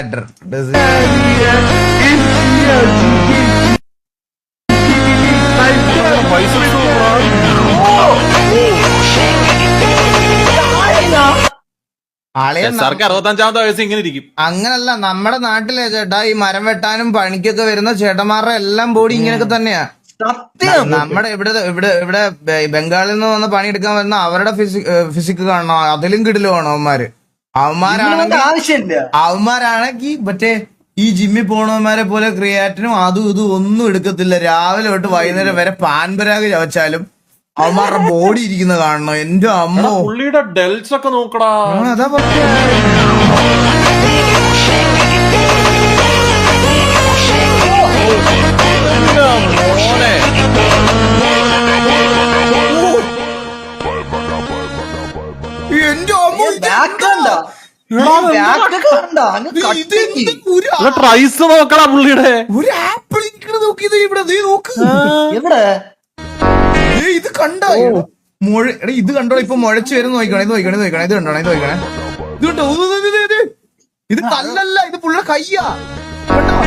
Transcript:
Matter. സാർക്ക് 65ാമത്തെ വയസ്സ് ഇങ്ങനെ ഇരിക്കും. അങ്ങനല്ല, നമ്മുടെ നാട്ടിലെ ചേട്ടാ ഈ മരം വെട്ടാനും പണിക്കൊക്കെ വരുന്ന ചേട്ടന്മാരുടെ എല്ലാം ബോഡി ഇങ്ങനെയൊക്കെ തന്നെയാ. നമ്മുടെ ഇവിടെ ബംഗാളിൽ നിന്ന് വന്ന് പണിയെടുക്കാൻ വരുന്ന അവരുടെ ഫിസിക് കാണണം, അതിലും കിടിലുമാണ് അവന്മാര്. അവന്മാരാണെങ്കിൽ മറ്റേ ഈ ജിമ്മിൽ പോണവന്മാരെ പോലെ ക്രിയാറ്റിനും അതും ഇതും ഒന്നും എടുക്കത്തില്ല. രാവിലെ തൊട്ട് വൈകുന്നേരം വരെ പാൻപരാഗ് ചവച്ചാലും അവന്മാരുടെ ബോഡി ഇരിക്കുന്ന കാണണം. എന്റെ അമ്മോ, പുള്ളിയുടെ ഡെൽസ് ഒക്കെ നോക്കടാ. അതാ പറഞ്ഞ എന്റെ ട്രൈസ് നോക്കടാ പുള്ളിയുടെ. ഒരു ആപ്പിൾ ഇരിക്കണ നോക്കിയത് ഇവിടെ നോക്ക്. ഇത് കണ്ടോ ഇത് കണ്ടോ? ഇപ്പൊ മുഴച്ചു വരും. നോക്കണേ ഇത് കണ്ടോ? ഇത് കണ്ടോ? ഇത് കല്ലല്ല, ഇത് പുള്ള കയ്യാ. കണ്ടോ?